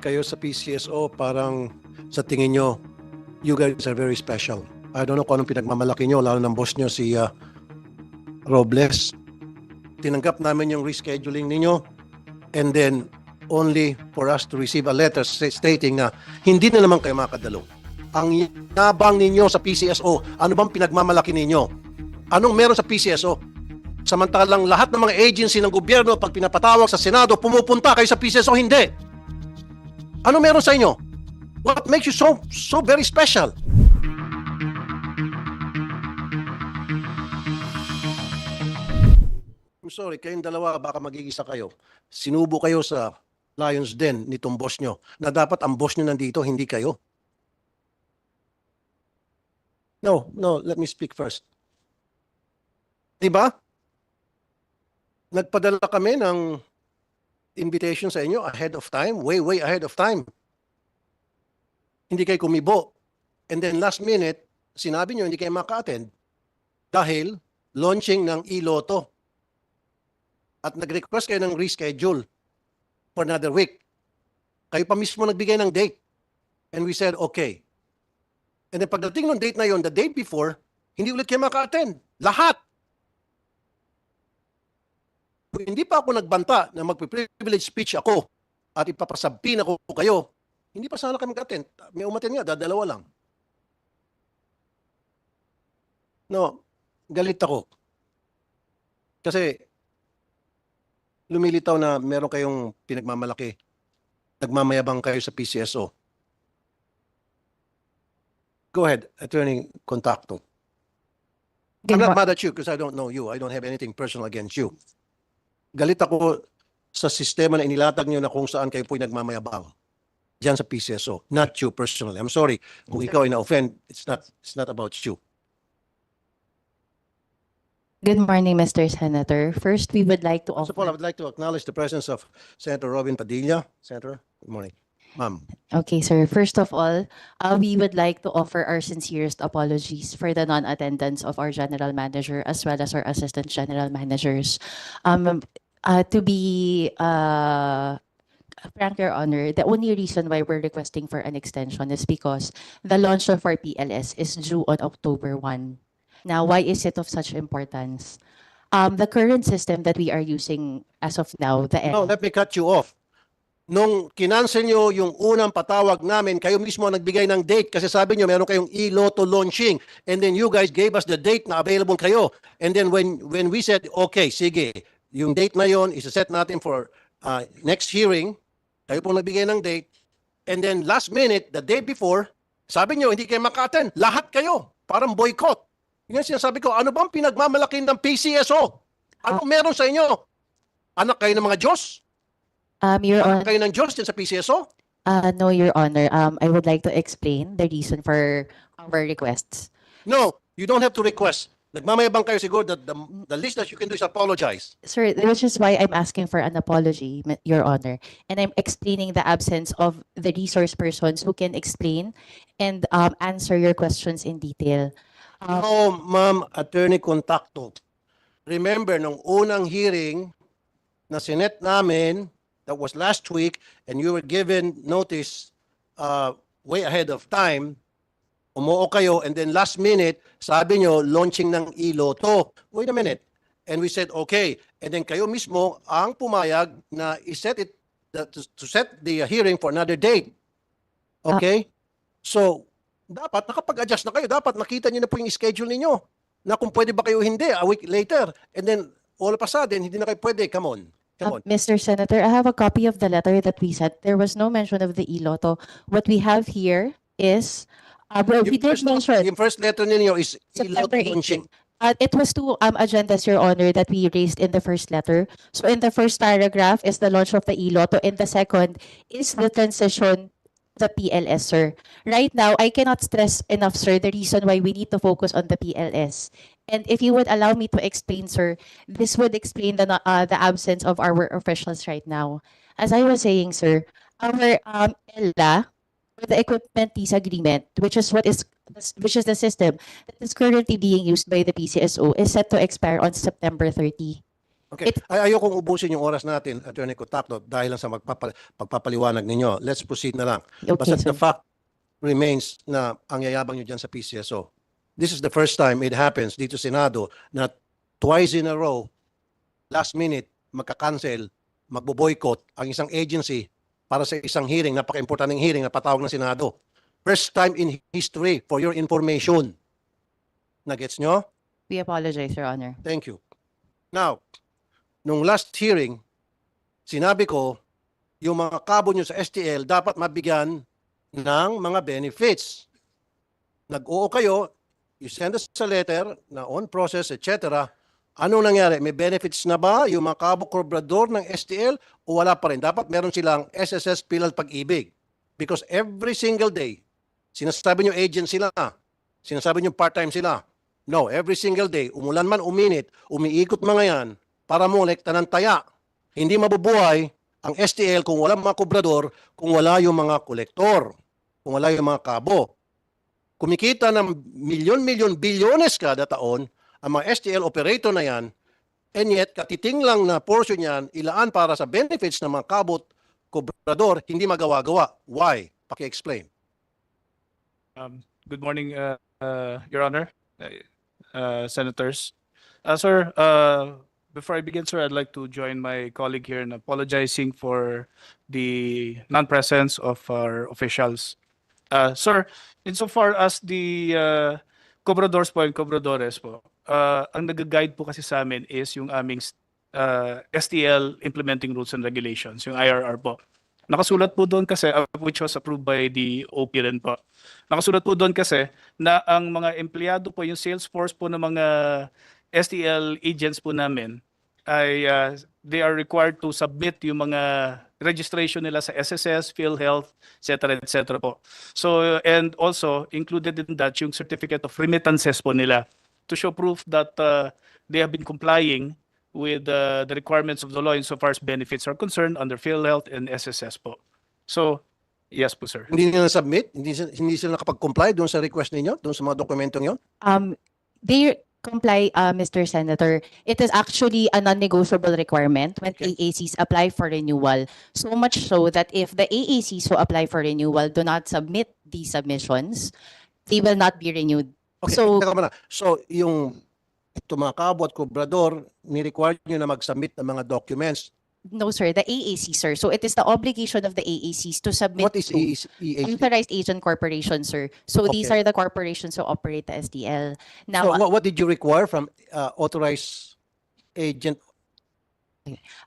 kayo sa PCSO, parang sa tingin nyo, you guys are very special. I don't know kung anong pinagmamalaki nyo, lalo ng boss nyo si Robles. Tinanggap namin yung rescheduling ninyo and then only for us to receive a letter stating na hindi na naman kayo makadalo. Ang yabang ninyo sa PCSO, ano bang pinagmamalaki ninyo? Anong meron sa PCSO? Samantalang lahat ng mga agency ng gobyerno, pag pinapatawag sa Senado, pumupunta kayo sa PCSO, hindi. Ano meron sa inyo? What makes you so very special? I'm sorry, kayong dalawa, baka magigisa kayo. Sinubo kayo sa Lions Den nitong boss nyo, na dapat ang boss nyo nandito, hindi kayo. No, let me speak first. Diba? Nagpadala kami ng invitation sa inyo ahead of time, way ahead of time. Hindi kayo kumibo. And then last minute, sinabi nyo hindi kayo maka-attend dahil launching ng e-lotto. At nag-request kayo ng reschedule for another week. Kayo pa mismo nagbigay ng date. And we said, okay. And then pagdating ng date na yon, the date before, hindi ulit kayo maka-attend. Lahat. Kung hindi pa ako nagbanta na magpi-privilege speech ako at ipapasabin ako kayo, hindi pa sana kami mag-attend. May umattend nga, dadalawa lang. No, galit ako. Kasi lumilitaw na meron kayong pinagmamalaki. Nagmamayabang kayo sa PCSO. Go ahead, Attorney Contacto. I'm not mad at you because I don't know you. I don't have anything personal against you. Galit ako sa sistema na inilatag nyo na kung saan kayo po'y nagmamayabang. Diyan sa PCSO. Not you personally. I'm sorry. Kung ikaw ay na-offend, it's not about you. Good morning, Mr. Senator. First, we would like to First of all, I offer... would like to acknowledge the presence of Senator Robin Padilla. Senator, good morning. Ma'am. Okay, sir. First of all, we would like to offer our sincerest apologies for the non-attendance of our general manager as well as our assistant general managers. To be frank, Your Honor, the only reason why we're requesting for an extension is because the launch of our PLS is due on October 1. Now, why is it of such importance? The current system that we are using as of now, the No, let me cut you off. Nung kinansel nyo yung unang patawag namin, kayo mismo nagbigay ng date kasi sabi nyo meron kayong e-lotto launching and then you guys gave us the date na available kayo. And then when we said, okay, sige, yung date na yon isa-set natin for next hearing, kayo pong nagbigay ng date. And then last minute, the day before, sabi nyo hindi kayo maka-attend. Lahat kayo, parang boycott. Yun yung sinasabi ko, ano bang pinagmamalaki ng PCSO? Ano meron sa inyo? Anak kayo ng mga Diyos? Your Honor, Kayo ng Diyos din sa PCSO? no, Your Honor. I would like to explain the reason for our requests. No, you don't have to request. Nagmamayabang kayo siguro that the least that you can do is apologize. Sir, which is why I'm asking for an apology, Your Honor. And I'm explaining the absence of the resource persons who can explain and answer your questions in detail. No, Ma'am Attorney Contacto. Remember, nung unang hearing na sinet namin, that was last week, and you were given notice way ahead of time, umuo kayo, and then last minute, sabi nyo, launching ng e-lotto. Wait a minute. And we said, okay. And then kayo mismo ang pumayag na iset it, to set the hearing for another date. Okay? So, dapat nakapag-adjust na kayo. Dapat nakita nyo na po yung schedule ninyo. Na kung pwede ba kayo hindi, a week later. And then, all of a sudden, hindi na kayo pwede. Come on. Come on. Mr. Senator, I have a copy of the letter that we sent. There was no mention of the e-lotto. What we have here is, well, we did mention Yung first letter ninyo is September e-lotto launching. 18. It was two agendas, Your Honor, that we raised in the first letter. So in the first paragraph is the launch of the e-lotto, and the second is the transition the PLS, sir. Right now, I cannot stress enough, sir, the reason why we need to focus on the PLS. And if you would allow me to explain, sir, this would explain the absence of our officials right now. As I was saying, sir, our ELA, the equipment lease agreement, which is the system that is currently being used by the PCSO, is set to expire on September 30. Okay. Ayokong ubusin yung oras natin, Attorney Contacto, dahil lang sa pagpapaliwanag ninyo. Let's proceed na lang. Okay, Basta sir. the fact remains na ang yayabang nyo dyan sa PCSO. This is the first time it happens dito sa Senado na twice in a row, last minute, magka-cancel, magbo-boycott ang isang agency para sa isang hearing, napaka-importanting hearing na patawag ng Senado. First time in history, for your information. Nagets nyo? We apologize, Your Honor. Thank you. Now, nung last hearing, sinabi ko, yung mga kabo nyo sa STL dapat mabigyan ng mga benefits. Nag-oo kayo, you send us a letter na on process, etc. Anong nangyari? May benefits na ba yung mga kabo kobrador ng STL o wala pa rin? Dapat meron silang SSS Pilal Pag-ibig. Because every single day, sinasabi nyo agent sila, sinasabi nyo part-time sila. No, every single day, umulan man, uminit, umiikot mga yan para molekta ng taya. Hindi mabubuhay ang STL kung wala mga kobrador, kung wala yung mga kolektor, kung wala yung mga kabo. Kumikita ng milyon-milyon, bilyones kada taon ang mga STL operator na yan, and yet katiting lang na portion yan, ilaan para sa benefits ng mga kabot, kobrador, hindi magawa-gawa. Why? Paki-explain. Good morning, Your Honor, Senators. Sir, before I begin, sir, I'd like to join my colleague here in apologizing for the non-presence of our officials. Sir, insofar as the Cobradors po and Cobradores po, ang nag-guide po kasi sa amin is yung aming STL Implementing Rules and Regulations, yung IRR po. Nakasulat po doon kasi, which was approved by the OP rin po. Nakasulat po doon kasi na ang mga empleyado po, yung sales force po ng mga STL agents po namin, ay they are required to submit yung mga registration nila sa SSS, PhilHealth, etc. po. So, and also, included in that yung certificate of remittances po nila to show proof that they have been complying with the requirements of the law insofar as benefits are concerned under PhilHealth and SSS po. So, yes po, sir. Hindi nila submit? Hindi sila nakapag-comply doon sa request ninyo? Doon sa mga dokumentong yon? They comply, Mr. Senator. It is actually a non-negotiable requirement when Okay. AACs apply for renewal. So much so that if the AACs who apply for renewal do not submit these submissions, they will not be renewed. Okay, So- teka muna. So, yung ito mga kabo at kobrador, ni-require nyo na mag-submit ng mga documents. No, sir, the AAC, sir. So it is the obligation of the AACs to submit What is to EAC? authorized agent corporation, sir. So these Okay. are the corporations who operate the STL. Now, So, what did you require from authorized agent?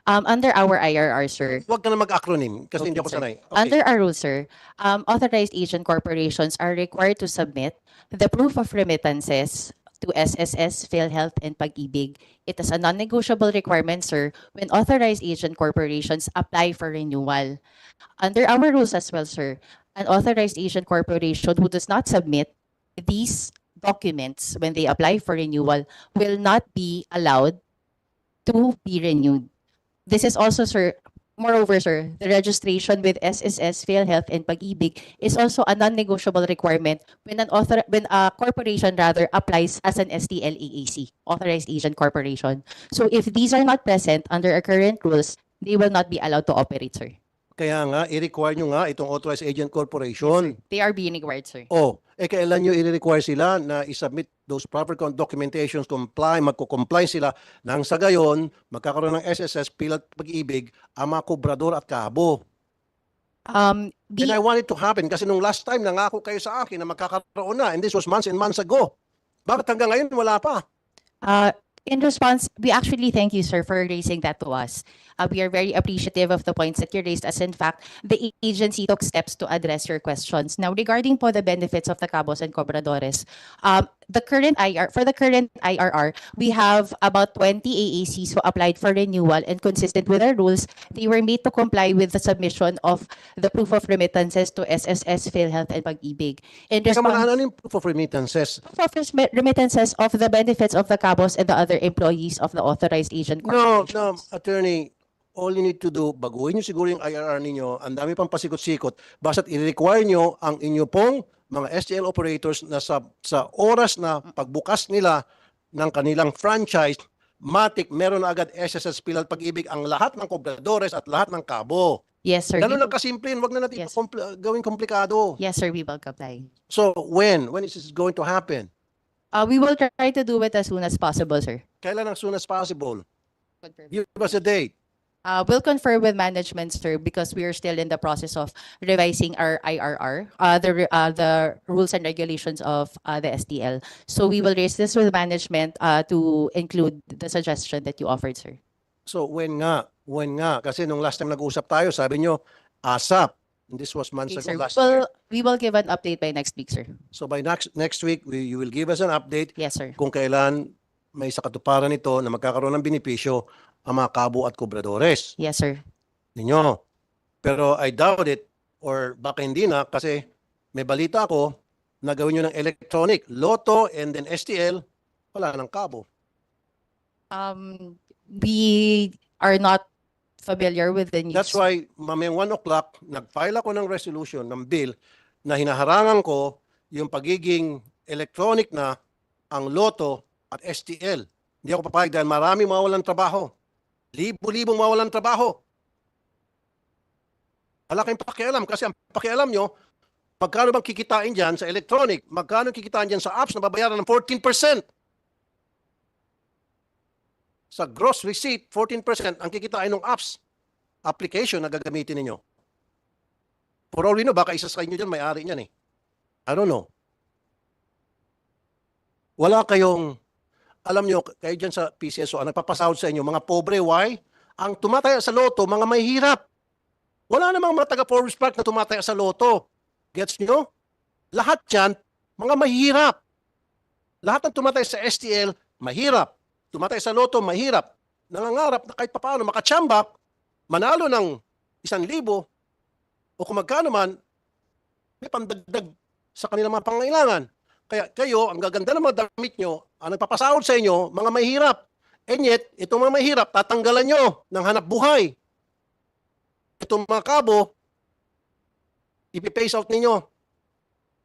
under our IRR, sir, Huwag ka na mag-acronym kasi hindi Okay, ako sir. sanay. Okay. under our rules, sir, authorized agent corporations are required to submit the proof of remittances to SSS, PhilHealth, and Pag-ibig. It is a non-negotiable requirement, sir, when authorized agent corporations apply for renewal. Under our rules as well, sir, an authorized agent corporation who does not submit these documents when they apply for renewal will not be allowed to be renewed. This is also, sir, moreover, sir, the registration with SSS, PhilHealth, and Pag-ibig is also a non-negotiable requirement when a corporation rather applies as an STL AAC, authorized agent corporation. So if these are not present under our current rules, they will not be allowed to operate, sir. Kaya nga, i-require nyo nga itong authorized agent corporation. They are being required, sir. Oh, kailan nyo i-require sila na i-submit those proper documentations, magko-comply sila nang sa gayon, magkakaroon ng SSS, Pilal Pag-ibig, ang mga kobrador at kabo. And I want it to happen kasi nung last time nangako kayo sa akin na magkakaroon na and this was months and months ago. Bakit hanggang ngayon wala pa? In response, we actually thank you, sir, for raising that to us. We are very appreciative of the points that you raised, as in fact, the agency took steps to address your questions. Now, regarding po the benefits of the cabos and cobradores, for the current IRR, we have about 20 AACs who applied for renewal, and consistent with our rules, they were made to comply with the submission of the proof of remittances to SSS, PhilHealth, and Pag-ibig. In Teka response, ano yung proof of remittances? proof of remittances of the benefits of the cabos and the other employees of the authorized agent No, corporations. attorney, all you need to do, baguhin nyo siguro yung IRR ninyo, ang dami pang pasikot-sikot, basta't i-require nyo ang inyo pong mga STL operators na sa oras na pagbukas nila ng kanilang franchise, matik meron na agad SSS Pilar Pag-ibig ang lahat ng kobradores at lahat ng kabo. Yes, sir. Ganun lang kasimple, wag na natin Yes. gawing komplikado. Yes, sir, we will comply. So when is this going to happen? We will try to do it as soon as possible, sir. Kailan as soon as possible? Give us a date. We'll confer with management, sir, because we are still in the process of revising our IRR, the rules and regulations of the STL. So we will raise this with management to include the suggestion that you offered, sir. So when nga? Kasi nung last time nag-usap tayo, sabi nyo, ASAP. And this was months Okay, sir. ago last year. We will give an update by next week, sir. So by next week, you will give us an update Yes, sir. kung kailan may sakatuparan nito na magkakaroon ng benepisyo ang mga kabo at kobradores Yes, sir. ninyo. Pero I doubt it, or baka hindi na, kasi may balita ako na gawin nyo ng electronic, Lotto and then STL, wala ng kabo. We are not familiar with the news. That's why, mamayang 1 o'clock, nag-file ako ng resolution, ng bill, na hinaharangan ko yung pagiging electronic na ang Lotto at STL. Hindi ako papayag dahil marami mawawalan trabaho. Libo-libong mawawalan trabaho. Wala kayong pakialam kasi ang pakialam nyo, magkano bang kikitain dyan sa electronic? Magkano kikitain dyan sa apps na babayaran ng 14%? Sa gross receipt, 14% ang kikitain ng apps application na gagamitin ninyo. For all we know, baka isa sa inyo dyan may-ari niyan eh. I don't know. Wala kayong, alam nyo, kayo dyan sa PCSO, ang nagpapasahod sa inyo, mga pobre, why? Ang tumataya sa loto, mga mahihirap. Wala namang mga taga-Forbes Park na tumataya sa loto. Gets nyo? Lahat yan, mga mahihirap. Lahat ng tumataya sa STL, mahirap. Tumatay sa loto, mahirap. Nangangarap na kahit papaano makachambak, manalo ng 1,000 o kung magkano man, may pandagdag sa kanilang mga pangailangan. Kaya kayo, ang gaganda ng mga damit nyo, ang nagpapasahod sa inyo, mga mahirap. And yet, itong mga mahirap, tatanggalan nyo ng hanap buhay. Itong mga kabo, ipipace out ninyo.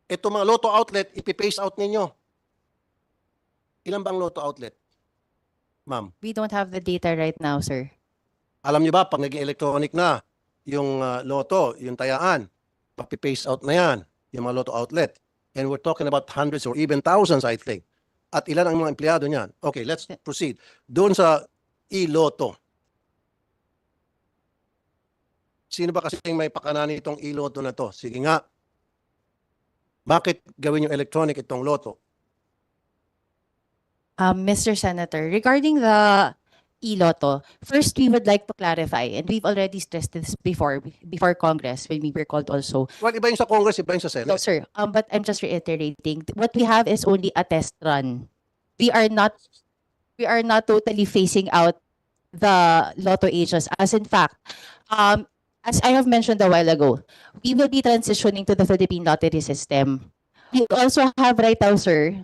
Itong mga lotto outlet, ipipace out ninyo. Ilan bang lotto outlet? Ma'am, We don't have the data right now, sir. alam niyo ba, pag naging electronic na, yung lotto, yung tayaan, papipace out na yan, yung mga lotto outlet. And we're talking about hundreds or even thousands, I think. At ilan ang mga empleyado niyan? Okay, let's proceed. Doon sa e-lotto. Sino ba kasi may pakananin itong e-lotto na to? Sige nga. Bakit gawin yung electronic itong lotto? Mr. Senator, regarding the e-lotto, first we would like to clarify, and we've already stressed this before Congress when we were called also. Well, iba yung sa Congress, iba yung sa No, Senate. sir. But I'm just reiterating, what we have is only a test run. We are not totally phasing out the lotto agents. As in fact, as I have mentioned a while ago, we will be transitioning to the Philippine lottery system. We also have right now, sir,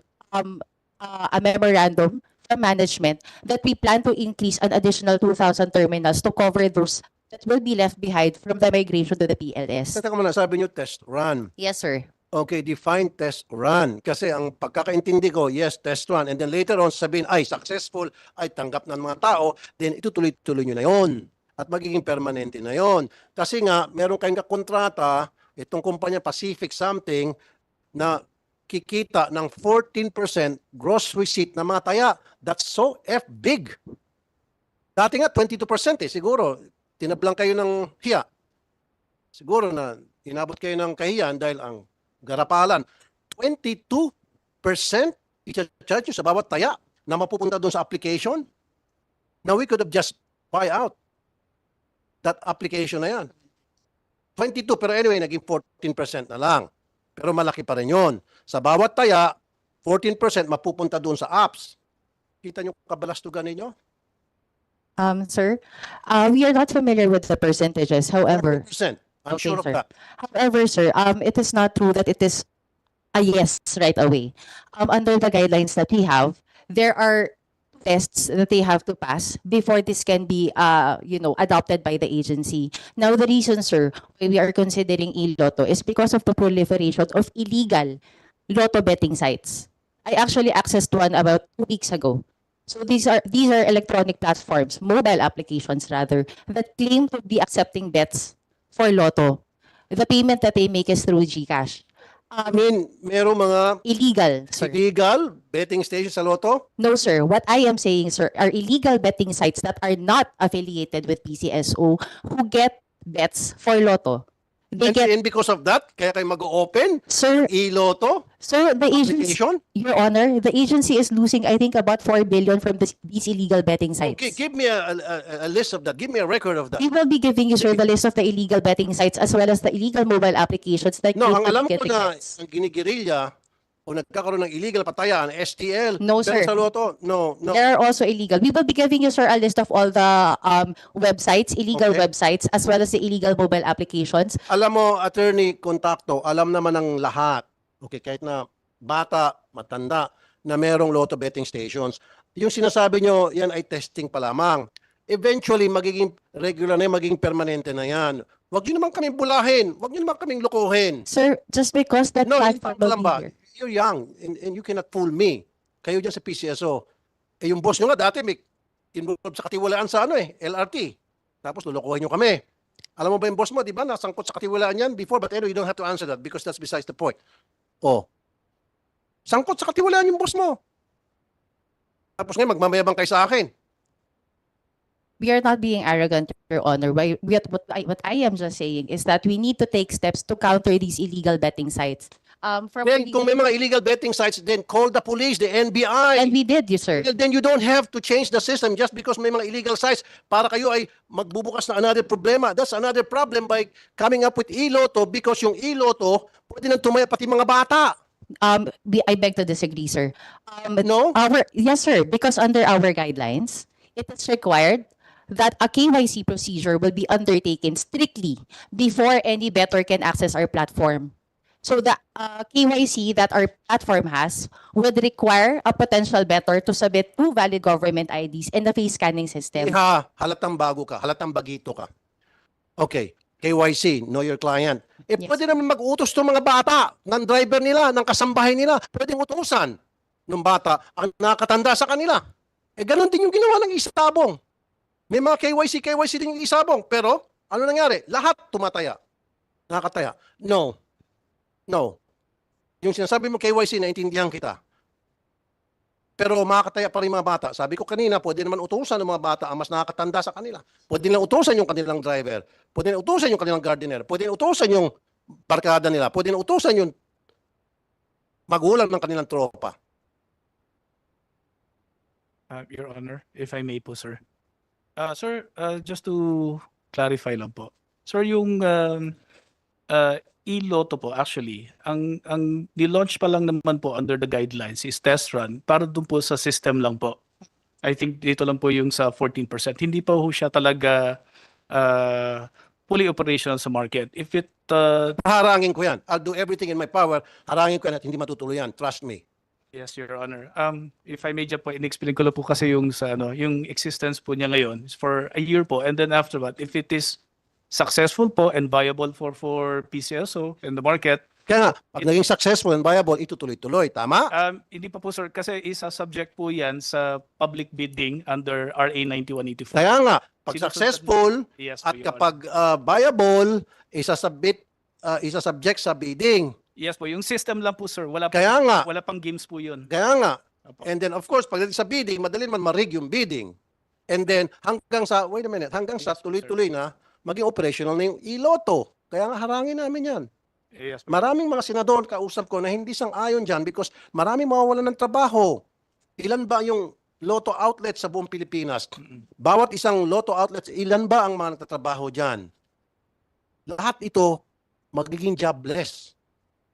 a memorandum from management that we plan to increase an additional 2,000 terminals to cover those that will be left behind from the migration to the PLS. Teka muna, sabi niyo test run. Yes, sir. Okay, define test run. Kasi ang pagkakaintindi ko, yes, test run. And then later on, sabihin, ay, successful, ay, tanggap ng mga tao, then itutuloy-tuloy nyo na yon. At magiging permanente na yon. Kasi nga, meron kayong kakontrata, itong kumpanya Pacific something, na kikita ng 14% gross receipt na mga taya. That's so big. Dati nga, 22% eh. Siguro, tinablang kayo ng hiya. Siguro na inabot kayo ng kahiyan dahil ang garapalan, 22% i-charge nyo sa bawat taya na mapupunta doon sa application. Now we could have just buy out that application na yan. 22, pero anyway, naging 14% na lang. Pero malaki pa rin yun. Sa bawat taya, 14% mapupunta doon sa apps. Kita nyo kabalastugan ninyo? Sir, we are not familiar with the percentages. However, 100%. I'm Okay, sure of sir. that. However, sir, it is not true that it is a yes right away. Under the guidelines that we have, there are tests that they have to pass before this can be, adopted by the agency. Now, the reason, sir, why we are considering e-lotto is because of the proliferation of illegal lotto betting sites. I actually accessed one about 2 weeks ago. So these are electronic platforms, mobile applications rather, that claim to be accepting bets for Lotto. The payment that they make is through GCash. I mean, merong mga Illegal, sir. illegal betting station sa Lotto? No, sir. What I am saying, sir, are illegal betting sites that are not affiliated with PCSO who get bets for Lotto. They get, And because of that, kaya kayo mag-open sir, e-Lotto sir, the agency, application? Your Honor, the agency is losing, I think, about 4 billion from these illegal betting sites. Okay, give me a list of that. Give me a record of that. We will be giving you, sir, the list of the illegal betting sites as well as the illegal mobile applications that No, you ang alam ko getting na bets. ang ginigirilya o nagkakaroon ng illegal patayan, STL. No, pero sir. sa Lotto, no. There are also illegal. We will be giving you, sir, a list of all the websites, illegal Okay. websites, as well as the illegal mobile applications. Alam mo, Attorney Contacto, alam naman ng lahat, okay, kahit na bata, matanda, na merong Lotto betting stations. Yung sinasabi nyo, yan ay testing pa lamang. Eventually, magiging regular na yan, magiging permanente na yan. Huwag nyo naman kaming bulahin. Huwag nyo naman kaming lukuhin. Sir, just because that No, platform hindi will lang be ba? here. You're young and you cannot fool me. Kayo dyan sa PCSO. Eh, yung boss nyo nga dati may involved sa katiwalaan sa LRT. Tapos lulukuhin nyo kami. Alam mo ba yung boss mo, di ba? Nasangkot sa katiwalaan yan before, but anyway, you don't have to answer that because that's besides the point. Oh. Sangkot sa katiwalaan yung boss mo. Tapos ngayon, magmamayabang kayo sa akin. We are not being arrogant, Your Honor. What I am just saying is that we need to take steps to counter these illegal betting sites. Then, kung may mga illegal betting sites, then call the police, the NBI. And we did, sir. Then you don't have to change the system just because may mga illegal sites para kayo ay magbubukas na another problema. That's another problem by coming up with e-Lotto because yung e-Lotto, pwede nang tumaya pati mga bata. I beg to disagree, sir. No? Yes, sir. Because under our guidelines, it is required that a KYC procedure will be undertaken strictly before any bettor can access our platform. So the KYC that our platform has would require a potential bettor to submit 2 valid government IDs and the face scanning system. Halatang bago ka, halatang bagito ka. Okay, KYC, know your client. Yes. Pwede naman mag-utos ng mga bata, ng driver nila, ng kasambahay nila. Pwedeng utusan ng bata ang nakatanda sa kanila. Ganon din yung ginawa ng isabong. May mga KYC din yung isabong. Pero, ano nangyari? Lahat tumataya. Nakataya. No. Yung sinasabi mo KYC, naintindihan kita. Pero makakataya pa rin mga bata. Sabi ko kanina, pwede naman utusan ng mga bata ang mas nakakatanda sa kanila. Pwede nilang utusan yung kanilang driver. Pwede nilang utusan yung kanilang gardener. Pwede nilang utusan yung barkada nila. Pwede nilang utusan yung magulang ng kanilang tropa. Your Honor, if I may po, sir. Sir, just to clarify lang po. Sir, yung e-Lotto po, actually, ang nilaunch pa lang naman po under the guidelines is test run para dun po sa system lang po. I think dito lang po yung sa 14%. Hindi pa po siya talaga fully operational sa market. If it... Harangin ko yan. I'll do everything in my power. Harangin ko yan at hindi matutuloy yan. Trust me. Yes, Your Honor. If I may just po, in-explain ko lang po kasi yung sa yung existence po niya ngayon is for a year po, and then after that, if it is successful po and viable for PCSO in the market. Kaya nga, pag naging successful and viable, itutuloy-tuloy. Tama? Hindi pa po, sir, kasi isa subject po yan sa public bidding under RA 9184. Kaya nga, pag Sinusunod- successful Yes po, at Your kapag viable, isa-subject sa bidding. Yes po, yung system lang po, sir. Kaya nga, Wala pang games po yun. kaya nga. Opo. And then of course, pagdating sa bidding, madali man ma-rig yung bidding. And then hanggang sa, wait a minute, hanggang sa Yes, tuloy-tuloy na, maging operational na yung e-Lotto. Kaya nga harangin namin yan. Yes po. Maraming mga senador kausap ko na hindi sang-ayon dyan because maraming mawawalan ng trabaho. Ilan ba yung Lotto outlet sa buong Pilipinas? Bawat isang Lotto outlet, ilan ba ang mga nagtatrabaho dyan? Lahat ito magiging jobless.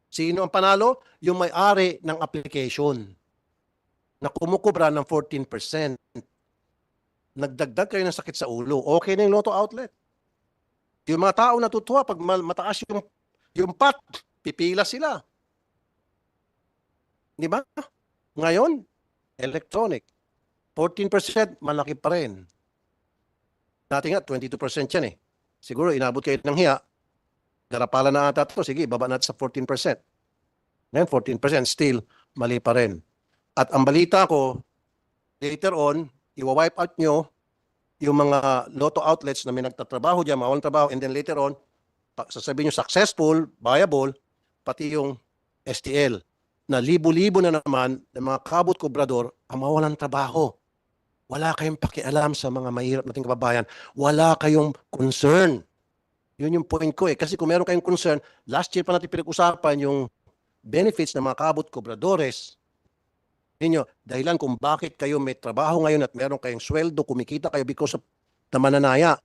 Sino ang panalo? Yung may-ari ng application na kumukubra ng 14%. Nagdagdag kayo ng sakit sa ulo. Okay na yung Lotto outlet. Yung mga tao natutuwa pag mataas yung pot, pipila sila. Di ba? Ngayon, electronic. 14%, malaki pa rin. Dati nga, 22% yan eh. Siguro, inabot kayo ng hiya. Garapala na ata ito. Sige, baba natin sa 14%. Ngayon, 14%, still, mali pa rin. At ang balita ko, later on, i-wipe out nyo yung mga lotto outlets na may nagtatrabaho dyan, mawalan trabaho, and then later on, sasabihin nyo successful, viable, pati yung STL, na libo-libo na naman ng mga kabut kobrador ang mawalan trabaho. Wala kayong pakialam sa mga mahirap nating kababayan. Wala kayong concern. Yun yung point ko eh. Kasi kung meron kayong concern, last year pa natin pinag-usapan yung benefits ng mga kabut kobradores. Ninyo, dahilan kung bakit kayo may trabaho ngayon at meron kayong sweldo, kumikita kayo because of na mananaya.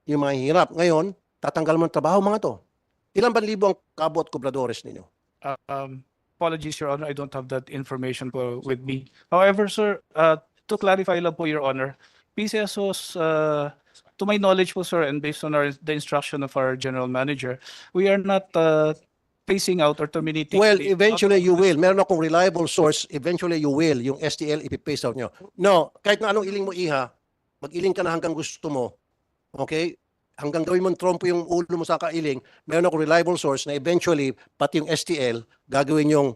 Yung mga hirap. Ngayon, tatanggal mo ng trabaho mga to. Ilan ba libo ang kabut kobradores ninyo? Apologies, Your Honor, I don't have that information po with me. However, sir, to clarify lang po, Your Honor, PCSOs, to my knowledge po, sir, and based on the instruction of our general manager, we are not phasing out or terminating. Well, the- eventually you will. Meron akong reliable source, eventually you will. Yung STL, ipipace out nyo. No, kahit na anong iling mo, Iha, mag-iling ka na hanggang gusto mo. Okay? Hanggang gawin mong trompo yung ulo mo sa kailing, meron akong reliable source na eventually, pati yung STL, gagawin yung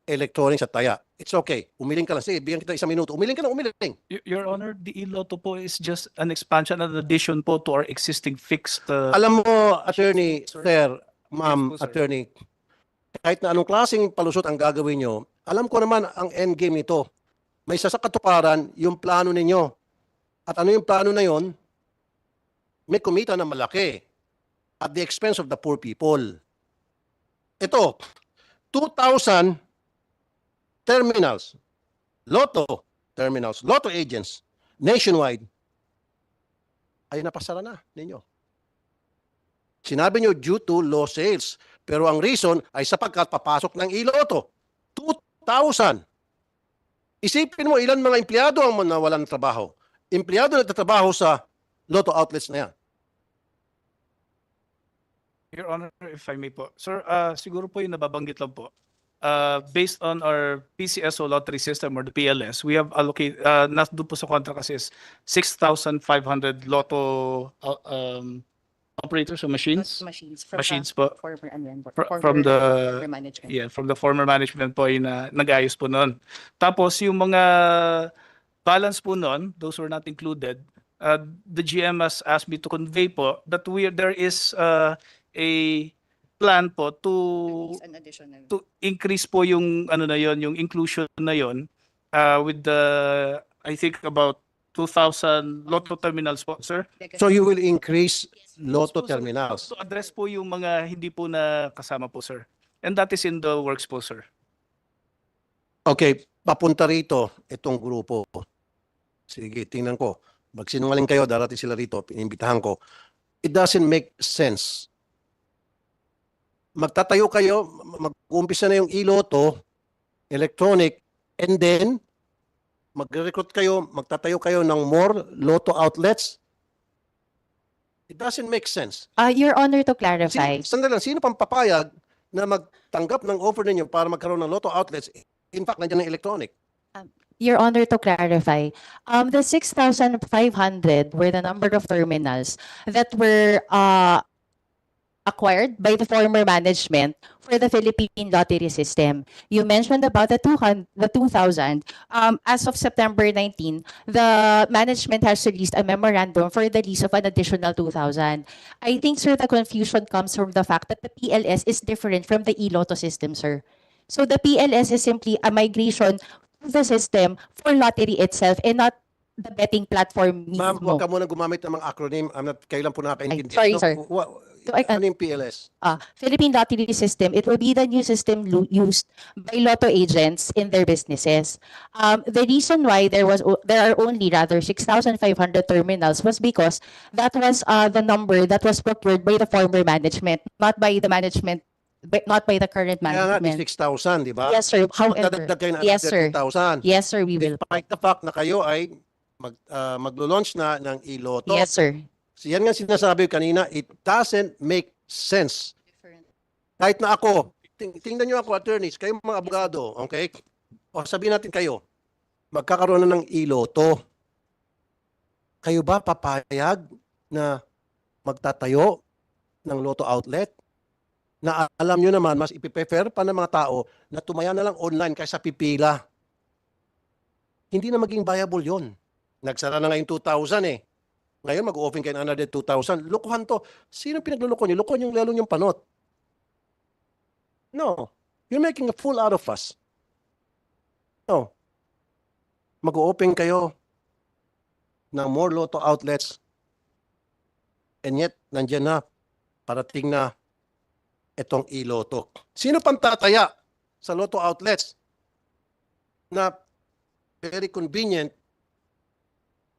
electronics at taya. It's okay. Umiling ka lang. Sige, bigyan kita 1 minuto. Umiling ka na, umiling. Your Honor, the e-lotto po is just an expansion and addition po to our existing fixed. Alam mo, attorney, sir, ma'am, Yes po, sir. attorney, kahit na anong klaseng palusot ang gagawin nyo, alam ko naman ang endgame nito. May isa sa katuparan yung plano ninyo. At ano yung plano na yon? May kumita na malaki at the expense of the poor people. Ito, 2,000 terminals, lotto terminals, lotto agents, nationwide, ay napasara na ninyo. Sinabi nyo due to low sales. Pero ang reason ay sapagkat papasok ng iloto. 2,000. Isipin mo ilan mga empleyado ang nawalan ng trabaho. Empleyado na nagtatrabaho sa lotto outlets na yan. Your Honor, if I may po. Sir, siguro po yung nababanggit lang po. Based on our PCSO lottery system or the PLS, we have allocated, doon po sa contract kasi is 6,500 lotto operators or machines. Machines Machines po. former and then From the former management. Yeah, from the former management po yung nag-ayos po noon. Tapos yung mga balance po noon, those were not included. The GM has asked me to convey po that there is a plan po An additional. to increase po yung ano na yon, yung inclusion na yon with the I think about 2,000 lotto terminals po, sir. So you will increase lotto Yes po, sir. terminals. To address po yung mga hindi po na kasama po, sir. And that is in the works po, sir. Okay, papunta rito itong grupo. Sige, tingnan ko. Magsinungaling kayo, darating sila rito, pinimbitahan ko. It doesn't make sense. Magtatayo kayo, mag-uumpisa na yung iloto, electronic, and then mag-recruit kayo, magtatayo kayo ng more lotto outlets. It doesn't make sense. Your Honor, to clarify. Sandali lang, sino pang papayag na magtanggap ng offer ninyo para magkaroon ng lotto outlets? In fact, nandiyan ng electronic. Your Honor, to clarify, the 6,500 were the number of terminals that were acquired by the former management for the Philippine lottery system. You mentioned about the 2,000. As of September 19, the management has released a memorandum for the lease of an additional 2,000. I think, sir, the confusion comes from the fact that the PLS is different from the e-lotto system, sir. So the PLS is simply a migration of the system for lottery itself and not the betting platform Ma'am, mismo. huwag ka muna gumamit ng mga acronym. Kailan po nakakaintindi. sorry, sir. So, Ano yung PLS? Philippine Lottery System, it will be the new system used by lotto agents in their businesses. The reason why there are only rather 6,500 terminals was because that was the number that was procured by the former management, not by the management, not by the current Kaya nga, management. 6,000, di ba? Yes, sir. However, Magdadagdag kayo ng yes, another sir. 2,000. Yes, sir, we will. Despite the fact na kayo ay maglo-launch na ng iloto. Yes, sir. So yan nga sinasabi ko kanina, it doesn't make sense. Kahit na ako, tingnan nyo ako, attorneys, kayo mga abogado, okay? O sabihin natin kayo, magkakaroon na ng iloto. Kayo ba papayag na magtatayo ng lotto outlet? Na alam nyo naman, mas ipiprefer pa ng mga tao na tumaya na lang online kaysa pipila. hindi na maging viable yon. Nagsara na ngayon 2,000 eh. Ngayon mag-open kayo ng another 2,000. Lokohan to. Sino pinagluloko niyo? Lokohan yung lalo yung panot. No. You're making a fool out of us. No. Mag-open kayo ng more Lotto outlets and yet nandiyan na parating na itong iLotto. Sino pang tataya sa Lotto outlets na very convenient,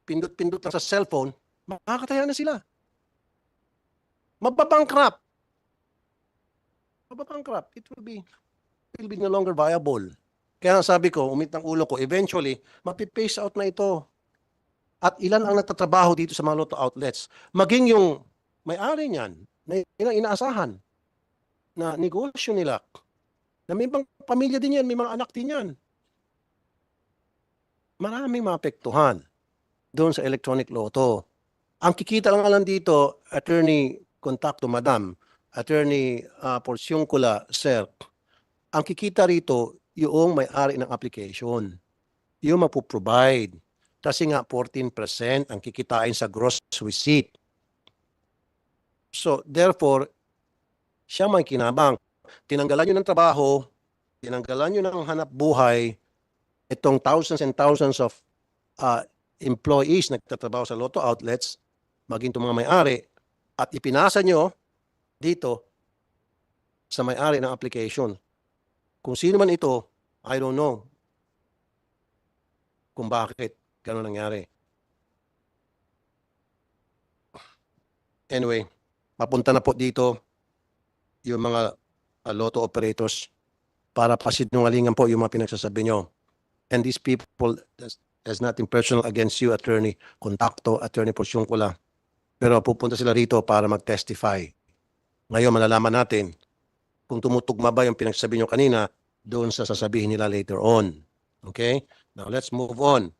pindot-pindot lang sa cellphone, makakataya na sila. Mababangkrap. Mababangkrap. It will be no longer viable. Kaya sabi ko, umit ng ulo ko, eventually, mapipace out na ito. At ilan ang nagtatrabaho dito sa mga Lotto outlets. Maging yung may-ari niyan, na inaasahan na negosyo nila, na may ibang pamilya din yan, may mga anak din yan. Maraming maapektuhan doon sa electronic lotto. Ang kikita lang dito, Attorney Contacto, Madam, Attorney Porciuncula, Sir, ang kikita rito, yung may-ari ng application. Yung magpo-provide. Kasi nga 14% ang kikitain sa gross receipt. So, therefore, siya may kinabang. Tinanggalan nyo ng trabaho, tinanggalan nyo ng hanap buhay, itong thousands and thousands of employees na nagtatrabaho sa Lotto outlets, maging itong mga may-ari, at ipinasa nyo dito sa may-ari ng application. Kung sino man ito, I don't know kung bakit gano'n nangyari. Anyway, papunta na po dito yung mga Lotto operators para pasinungalingan po yung mga pinagsasabi nyo. And these people, there's nothing personal against you, Attorney Contacto, Attorney Porciuncula. Pero pupunta sila rito para mag-testify. Ngayon, malalaman natin kung tumutugma ba yung pinagsasabi nyo kanina doon sa sasabihin nila later on. Okay? Now, let's move on.